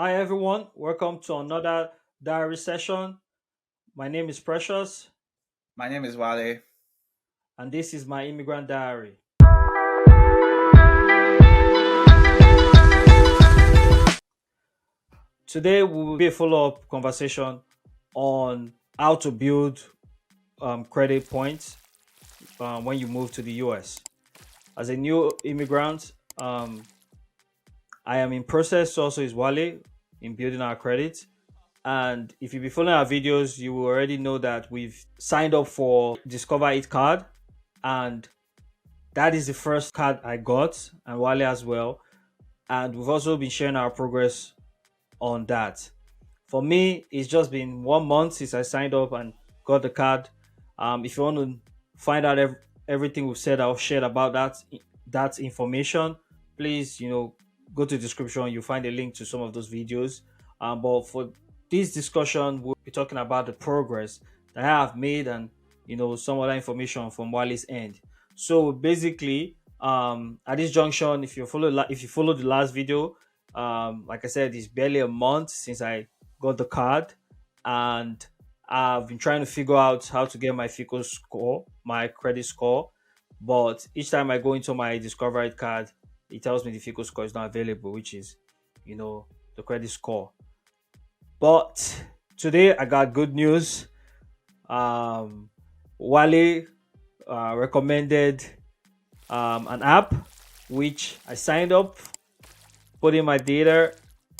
Hi everyone, welcome to another diary session. My name is Precious, My name is Wale. and this is my immigrant diary. Today will be a follow-up conversation on how to build credit points when you move to the US. As a new immigrant, I am in process. So also is Wale in building our credit. And if you be following our videos, you will already know that we've signed up for Discover It card, and that is the first card I got, and Wale as well. And we've also been sharing our progress on that. For me, it's just been 1 month since I signed up and got the card. If you want to find out everything we've said, I've shared about that information, please, go to the description. You'll find a link to some of those videos. But for this discussion, we'll be talking about the progress that I have made and some other information from Wale's end. So basically, at this junction, if you follow the last video, like I said, it's barely a month since I got the card, and I've been trying to figure out how to get my FICO score, my credit score. But each time I go into my Discovery card, it tells me the FICO score is not available, which is, you know, the credit score. But today I got good news. Um, Wale recommended an app which I signed up, put in my data,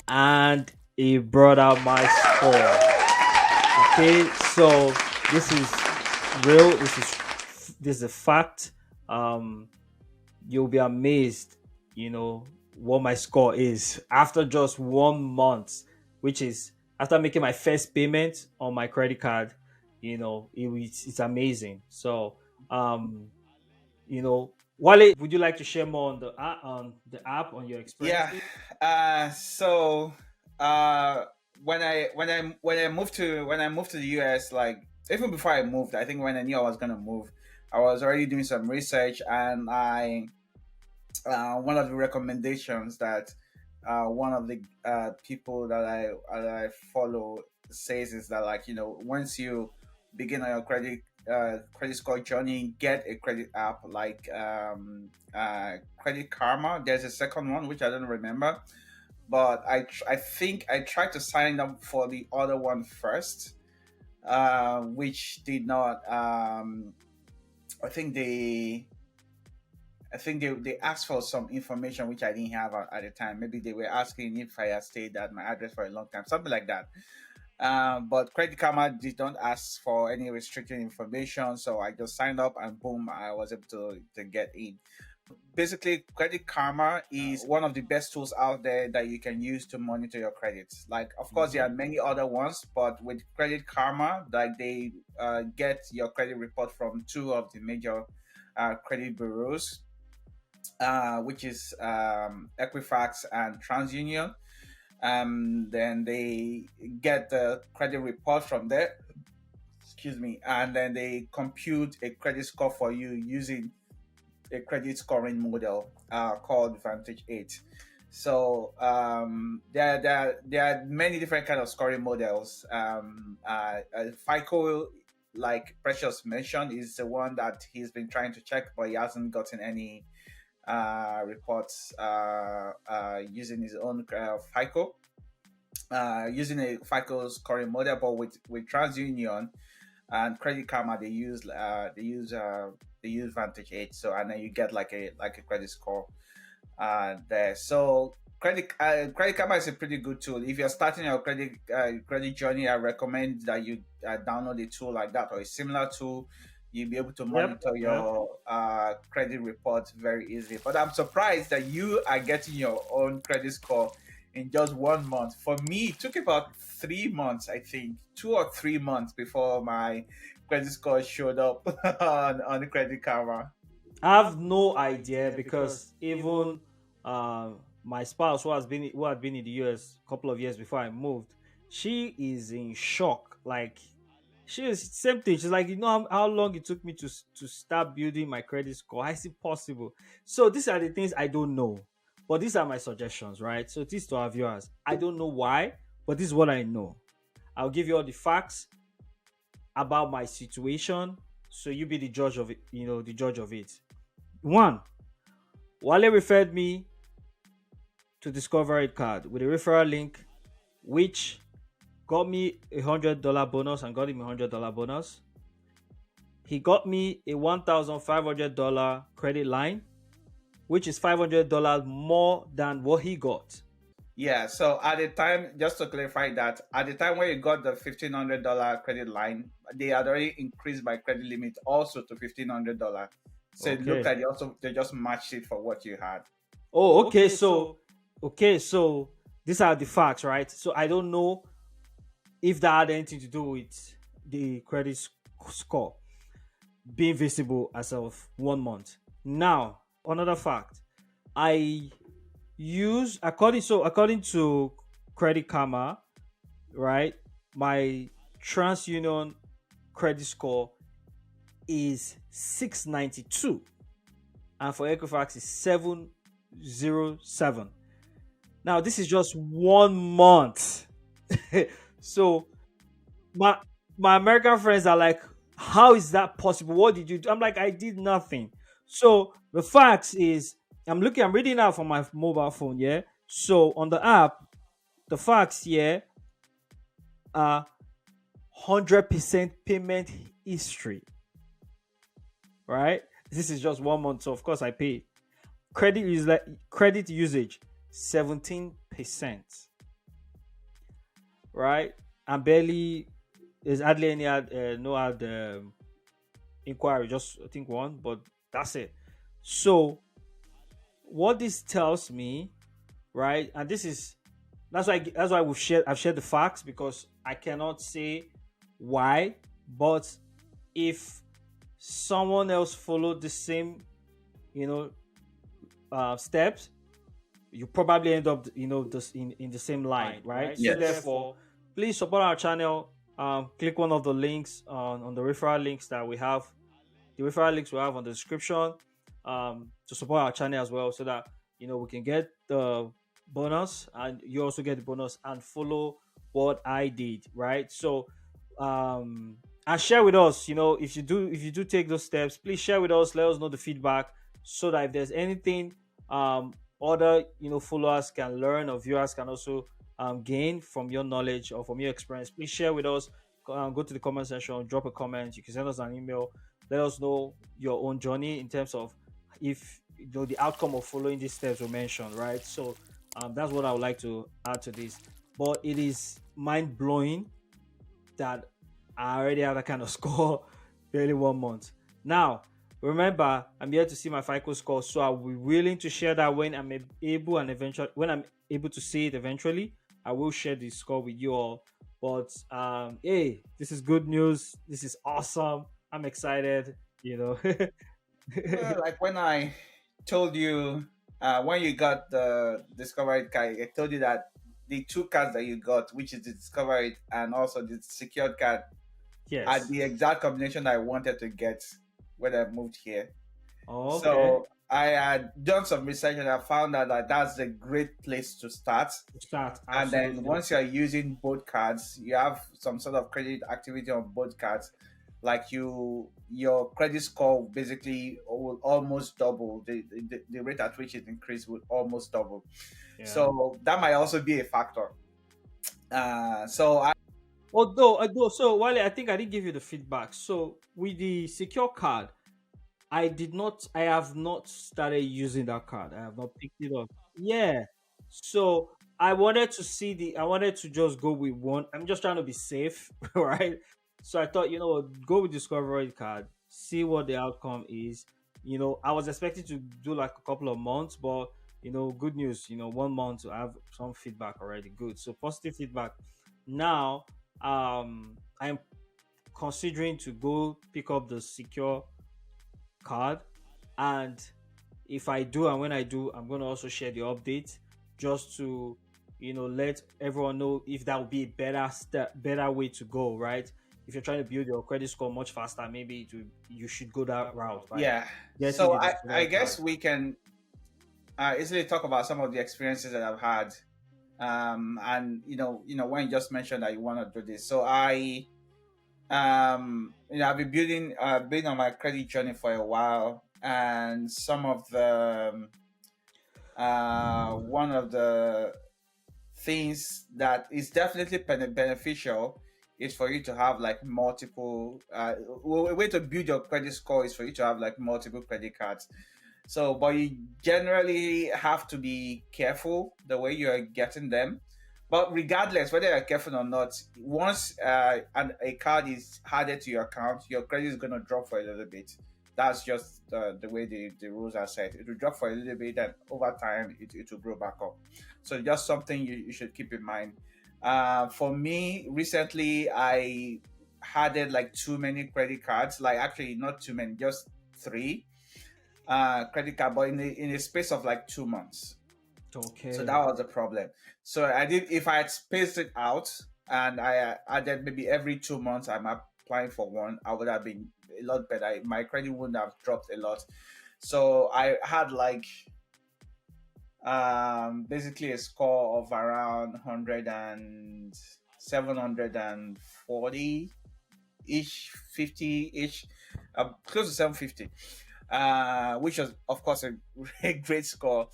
and it brought out my score. Okay, so this is real. This is a fact. Um, you'll be amazed, what my score is after just 1 month, which is after making my first payment on my credit card. It's amazing. So, um, Wale, would you like to share more on the app, on your Yeah. experiences? So uh, when I moved to the US, like even before I moved, I think when I knew I was gonna move, I was already doing some research, and I one of the recommendations that one of the people that I follow says is that, like, once you begin on your credit score journey, get a credit app like Credit Karma. There's a second one which I don't remember, but I think I tried to sign up for the other one first, which did not. I think they they asked for some information which I didn't have at the time. Maybe they were asking if I had stayed at my address for a long time, something like that. But Credit Karma did not ask for any restricted information, so I just signed up and boom, I was able to get in. Basically, Credit Karma is one of the best tools out there that you can use to monitor your credits. Like, of course, there Mhm. are many other ones, but with Credit Karma, like, they get your credit report from two of the major credit bureaus, which is Equifax and TransUnion. Then they get the credit report from there, excuse me, and then they compute a credit score for you using a credit scoring model called Vantage 8. So there are many different kind of scoring models. FICO, like Precious mentioned, is the one that he's been trying to check, but he hasn't gotten any reports using his own FICO, using a FICO scoring model. But with TransUnion and Credit Karma, they use Vantage 8. So, and then you get like a credit score there. So Credit Karma is a pretty good tool. If you're starting your credit journey, I recommend that you download a tool like that or a similar tool. You'll be able to Yep. monitor Yep. your credit reports very easily. But I'm surprised that you are getting your own credit score in just 1 month. For me, it took about 3 months, I think, 2 or 3 months before my credit score showed up on the Credit Karma. I have no idea because even my spouse, who had been in the US a couple of years before I moved, she is in shock. Like, she is same thing. She's like, how long it took me to start building my credit score. How is it possible? So these are the things I don't know. But these are my suggestions, right? So this to our viewers. I don't know why, but this is what I know. I'll give you all the facts about my situation, so you be the judge of it. The judge of it. One, Wale referred me to Discover It card with a referral link, which got me $100 bonus and got him $100 bonus. He got me a $1,500 credit line, which is $500 more than what he got. Yeah, so at the time, just to clarify that, at the time when you got the $1,500 credit line, they had already increased my credit limit also to $1,500. So it looked Okay. like they just matched it for what you had. Oh, okay. So these are the facts, right? So I don't know if that had anything to do with the credit score being visible as of 1 month. Now, another fact. I use according to Credit Karma, right? My TransUnion credit score is 692, and for Equifax is 707. Now this is just 1 month. So my American friends are like, how is that possible? What did you do? I'm like, I did nothing. So the facts is, I'm reading out from my mobile phone, yeah. So on the app, the facts here are 100% payment history, right? This is just 1 month, so of course I paid. Credit usage 17%, right? And barely, there's hardly any inquiry, just I think one, but that's it. So what this tells me, right? And that's why I've shared the facts, because I cannot say why, but if someone else followed the same, steps, you probably end up, this in the same line, right? So Yes. therefore, please support our channel. Click one of the links on the referral links that we have. The referral links we have on the description, to support our channel as well, so that we can get the bonus and you also get the bonus and follow what I did, right? So and share with us, if you do take those steps, please share with us, let us know the feedback, so that if there's anything other followers can learn, or viewers can also gain from your knowledge or from your experience, please share with us. Go to the comment section, drop a comment, you can send us an email, let us know your own journey in terms of if the outcome of following these steps were mentioned, right? So that's what I would like to add to this. But it is mind-blowing that I already have that kind of score barely 1 month. Now, remember, I'm here to see my FICO score, so I'll be willing to share that when I'm able to see it eventually. I will share the score with you all. But hey, this is good news. This is awesome. I'm excited. Well, like when I told you, when you got the Discovery card, I told you that the two cards that you got, which is the Discovery and also the secured card, Yes. are the exact combination I wanted to get when I moved here. Oh, okay. So I had done some research and I found out that that's a great place to start. And then once you're using both cards, you have some sort of credit activity on both cards. Like your credit score basically will almost double. The rate at which it increased will almost double. Yeah. So that might also be a factor. So Wale, I think I didn't give you the feedback. So with the secure card, I have not started using that card. I have not picked it up. Yeah. So I wanted to just go with one. I'm just trying to be safe, right? So I thought, go with Discovery card, see what the outcome is. I was expecting to do like a couple of months, but good news, 1 month to have some feedback already. Good. So positive feedback. Now, I'm considering to go pick up the secure card, and if I do, and when I do, I'm going to also share the update, just to let everyone know if that would be a better way to go, right? If you're trying to build your credit score much faster, maybe you should go that route, right? Yeah. So I guess we can easily talk about some of the experiences that I've had. And when you just mentioned that you want to do this, so I've been been on my credit journey for a while, and some of the one of the things that is definitely beneficial is for you to have like multiple. A way to build your credit score is for you to have like multiple credit cards. So, but you generally have to be careful the way you're getting them. But regardless whether you're careful or not, once a card is added to your account, your credit is going to drop for a little bit. That's just the way the rules are set. It will drop for a little bit, and over time, it will grow back up. So, just something you should keep in mind. For me, recently, I added like too many credit cards. Like, actually, not too many, just three credit card, but in a space of like 2 months. Okay. So that was the problem. So I did, if I had spaced it out and I added maybe every 2 months I'm applying for one, I would have been a lot better. My credit wouldn't have dropped a lot. So I had like basically a score of around 100 and 740 ish, 50 ish, close to 750, which was of course a great score.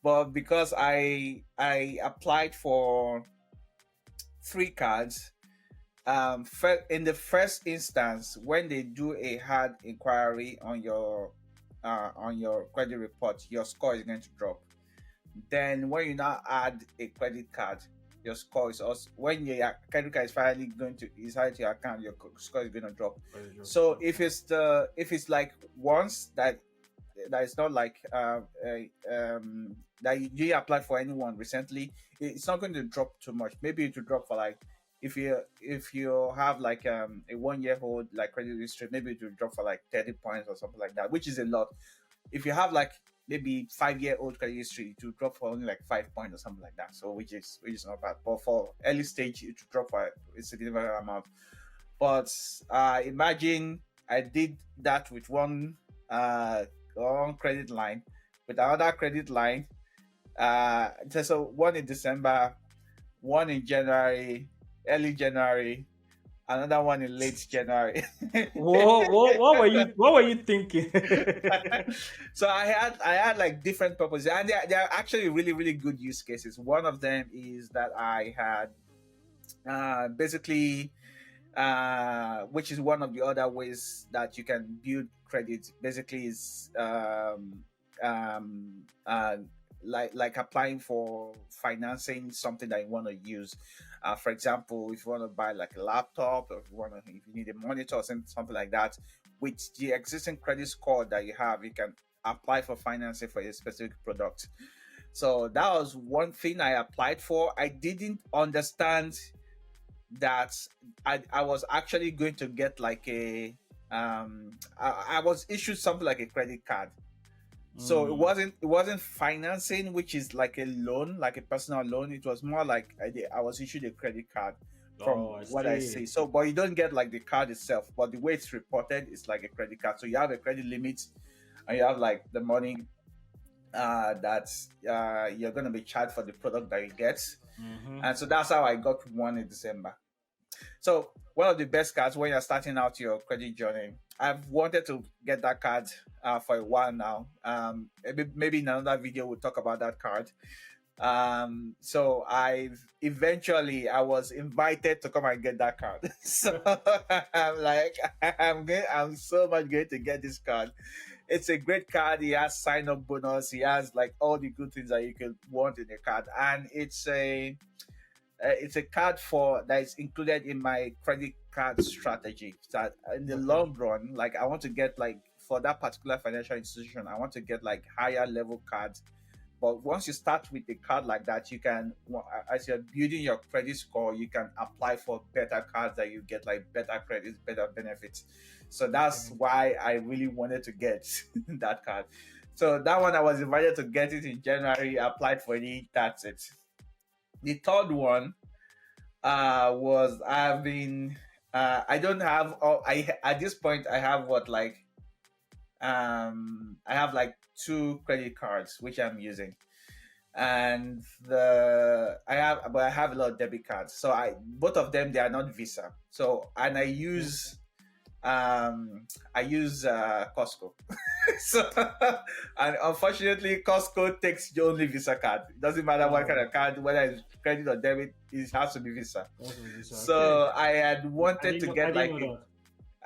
But because I applied for three cards, in the first instance, when they do a hard inquiry on your credit report, your score is going to drop. Then when you now add a credit card, your score is also, when your credit card is finally going to is added to your account, your score is going to drop. So if it's like once that is not like that you applied for anyone recently, it's not going to drop too much. Maybe it will drop for like, if you have like a 1 year old like credit history, maybe it will drop for like 30 points or something like that, which is a lot. If you have like maybe 5-year-old credit history, it will drop for only like 5 points or something like that. So which is not bad. But for early stage, it will drop for a significant amount. But imagine I did that with one credit line, with another credit line. So one in December, one in January, early January, another one in late January. What were you thinking? So I had like different purposes, and they're actually really really good use cases. One of them is that I had basically which is one of the other ways that you can build credit. Basically, is like applying for financing something that you want to use. For example, if you want to buy like a laptop, or if you need a monitor or something like that, with the existing credit score that you have, you can apply for financing for a specific product. So that was one thing I applied for. I didn't understand that I was actually going to get like I was issued something like a credit card. So it wasn't financing, which is like a loan, like a personal loan. It was more like I was issued a credit card from what I see. So, but you don't get like the card itself, but the way it's reported is like a credit card. So you have a credit limit, and you have like the money that you're going to be charged for the product that you get. And so that's how I got one in December. So one of the best cards when you're starting out your credit journey. I've wanted to get that card for a while now. Maybe in another video we'll talk about that card. So I was invited to come and get that card. So I'm like, I'm so much going to get this card. It's a great card. He has sign-up bonus. He has like all the good things that you could want in a card, and it's a card that is included in my credit card strategy. That in the long run, like I want to get like for that particular financial institution, I want to get like higher level cards. But once you start with a card like that, you can, as you're building your credit score, you can apply for better cards that you get like better credits, better benefits. So that's why I really wanted to get that card. So that one, I was invited to get it in January, applied for it, that's it. The third one was I don't have, at this point I have what, like I have like two credit cards which I'm using, and I have a lot of debit cards. So I both of them, they are not Visa. So and I use Costco. So and unfortunately, Costco takes the only Visa card. It doesn't matter what kind Oh, of card, whether it's credit or debit, it has to be Visa. that's what Visa. Okay. So I had wanted to I get didn't like know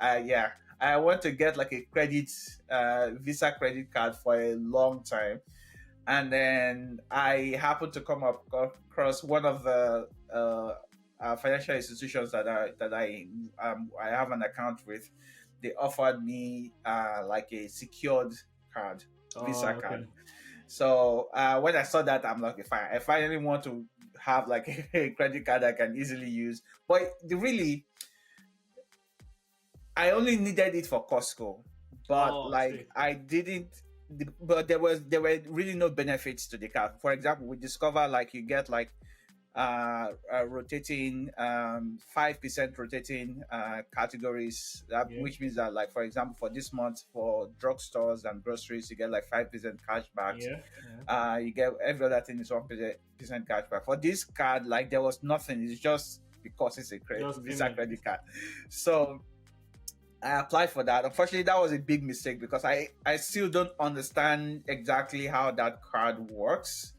a that. yeah, I want to get like a credit Visa credit card for a long time, and then I happened to come up across one of the financial institutions I have an account with. They offered me like a secured card, Visa Oh, card. okay. So when I saw that, I'm like, fine. I finally want to have like a credit card I can easily use. But really, I only needed it for Costco, but Oh, I like see. I didn't. But there were really no benefits to the card. For example, we discover like you get like rotating 5% rotating categories, that Yeah. which means that like for example for this month for drugstores and groceries you get like 5% cash backs. Yeah. Yeah. You get every other thing is 1% cash back. For this card, like there was nothing. It's just because it's a Just Visa payment. credit card. So I applied for that. Unfortunately, that was a big mistake because I still don't understand exactly how that card works.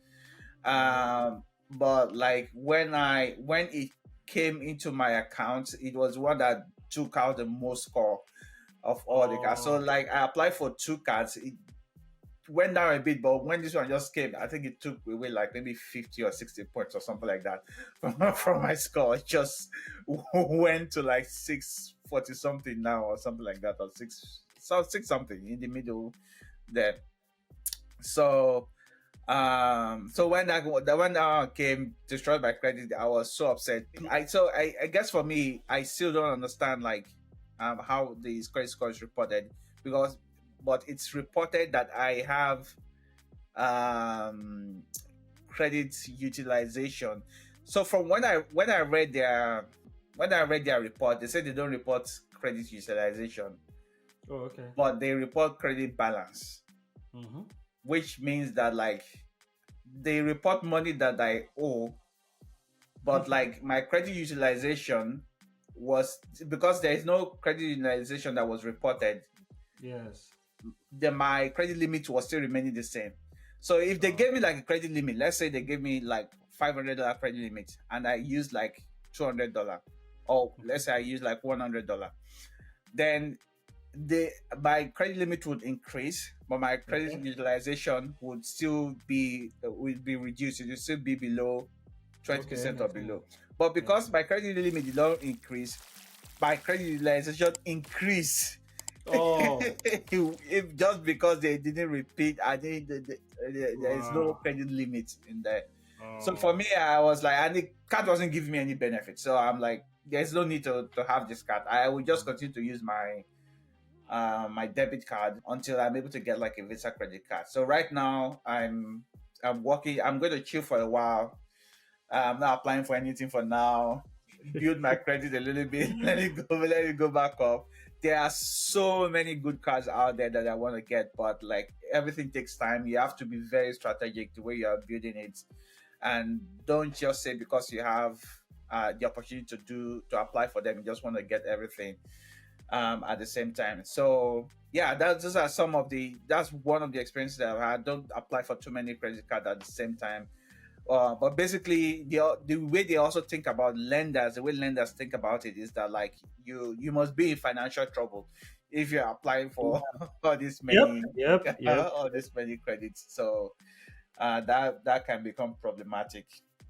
Oh, okay. But like when it came into my account, it was one that took out the most score of all the cards. So Oh, like I applied for two cards. It went down a bit, but when this one just came, I think it took away like maybe 50 or 60 points or something like that from my score. It just went to like 640 something now or something like that, or six something in the middle there. So so when that one came destroyed by credit, I was so upset. I guess for me, I still don't understand like how the credit score is reported, because but it's reported that I have um credit utilization. So from when I read their report, they said they don't report credit utilization, oh, okay. but they report credit balance, Mm-hmm. which means that like they report money that I owe, but like my credit utilization was, because there is no credit utilization that was reported, Yes. then my credit limit was still remaining the same. So if they Oh, gave me like a credit limit, let's say they gave me like $500 credit limit, and I used like $200, or let's say I used like $100, then the my credit limit would increase, but my credit okay. utilization would be reduced. It would still be below twenty Okay. percent or Makes sense. below. But Yeah. because my credit limit did not increase, my credit utilization increased. Oh, If just because they didn't repeat, I think there is no wow. credit limit in there. So for Oh, me, I was like, and the card wasn't giving me any benefit. So I'm like, there's no need to have this card. I will just continue to use my debit card until I'm able to get like a Visa credit card. So right now I'm working. I'm going to chill for a while. I'm not applying for anything for now. Build my credit a little bit. Let it go back up. There are so many good cards out there that I want to get, but like everything takes time. You have to be very strategic the way you are building it, and don't just say because you have the opportunity to apply for them, you just want to get everything at the same time. So yeah, those are some of that's one of the experiences that I've had. Don't apply for too many credit cards at the same time. But basically, the way they also think about lenders, the way lenders think about it is that like you must be in financial trouble if you're applying for all this yep. many Yep. Yep. all this many credits. So that can become problematic.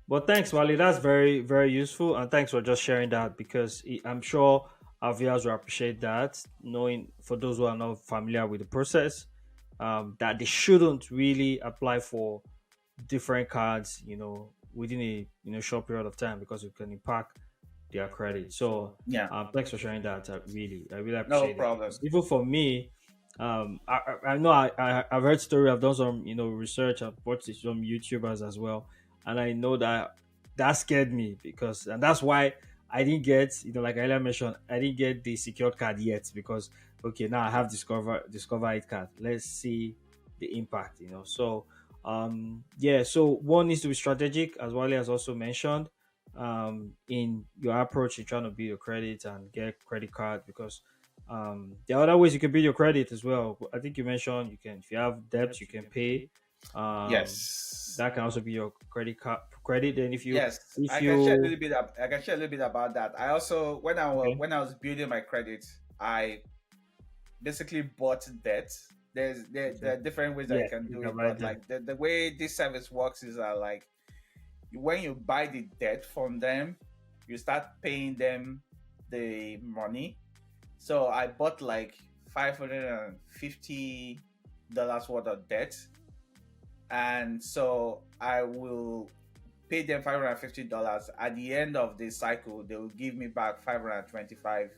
But thanks, Wally. That's very, very useful. And thanks for just sharing that because I'm sure our viewers will appreciate that, knowing for those who are not familiar with the process, that they shouldn't really apply for different cards, within a short period of time because it can impact their credit. So, Yeah, thanks for sharing that. I really no appreciate it problem. because even for me, I know I've heard story. I've done some research. I've watched some YouTubers as well, and I know that scared me and that's why I didn't get like I earlier mentioned, I didn't get the secured card yet because okay, now I have discover it card. Let's see the impact, So yeah, so one needs to be strategic, as Wale has also mentioned, in your approach in trying to build your credit and get credit card, because there are other ways you can build your credit as well. I think you mentioned you can, if you have debt, you can pay. Um Yes. that can also be your credit. Then Yes, if I can share a you little bit. I can share a little bit about that. I also, okay, when I was building my credit, I basically bought debt. There okay, are different ways that you yeah, can you do can it, buy but them. like the way this service works is that like when you buy the debt from them, you start paying them the money. So I bought like $550 worth of debt, and so I will pay them $550. At the end of the cycle, they will give me back $525.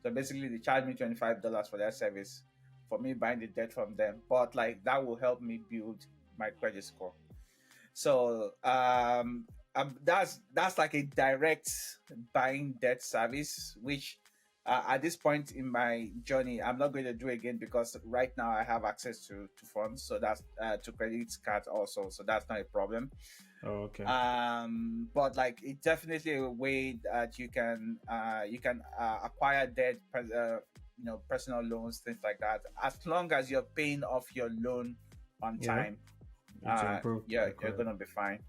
So basically, they charge me $25 for their service for me buying the debt from them. But like that will help me build my credit score. So that's like a direct buying debt service, which at this point in my journey, I'm not going to do again because right now I have access to funds, so that's to credit cards also, so that's not a problem. Oh, okay. But like it's definitely a way that you can acquire debt, personal loans, things like that, as long as you're paying off your loan on Yeah, time. to improve Yeah, your you're credit. gonna be fine.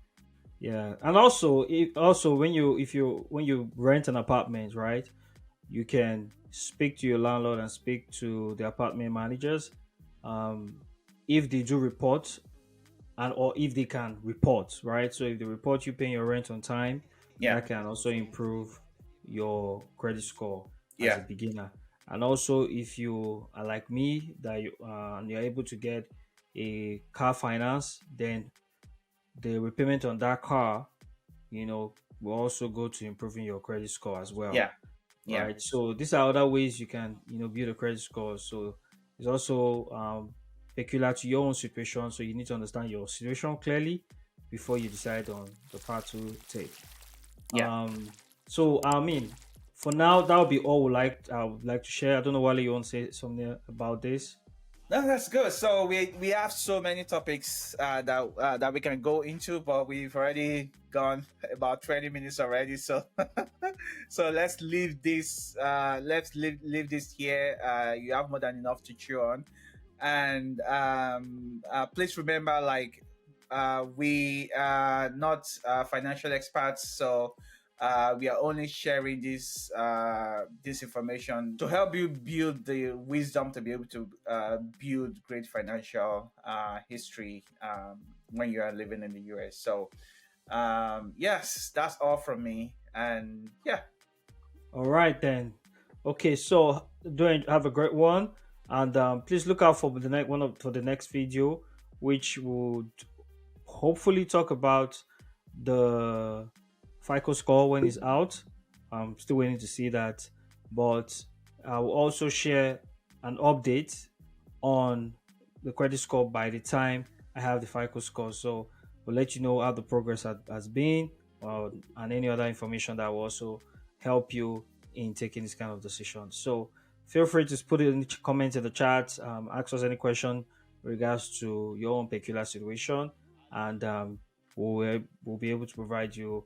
Yeah, and also, also when you if you when you rent an apartment, right, you can speak to your landlord and speak to the apartment managers, um, if they do report, and or if they can report, right. So if they report you paying your rent on time, Yeah, that can also improve your credit score as a yeah, beginner. And also, if you are like me, that and you're able to get a car finance, then the repayment on that car, will also go to improving your credit score as well, yeah, yeah, right? So these are other ways you can, build a credit score. So it's also peculiar to your own situation. So you need to understand your situation clearly before you decide on the path to take. yeah. So I mean, for now, that would be all I would like to share. I don't know, Wally, you want to say something about this? No, that's good. So we have so many topics that we can go into, but we've already gone about 20 minutes already. So so let's leave this. Let's leave this here. You have more than enough to chew on, and please remember, like we are not financial experts, so we are only sharing this information to help you build the wisdom to be able to build great financial history when you are living in the US. So yes, that's all from me, and yeah, All right then. Okay, so do have a great one, and please look out for the next for the next video, which would hopefully talk about the FICO score when it's out. I'm still waiting to see that, but I will also share an update on the credit score by the time I have the FICO score. So we'll let you know how the progress has been, and any other information that will also help you in taking this kind of decision. So feel free to put it in the comments in the chat, ask us any question in regards to your own peculiar situation, and we'll be able to provide you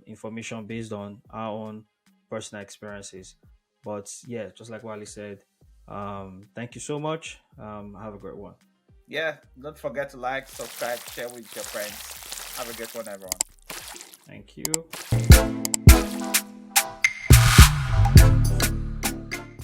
information based on our own personal experiences. But yeah, just like Wally said, thank you so much. Have a great one. yeah. Don't forget to like, subscribe, share with your friends. Have a great one, everyone. Thank you.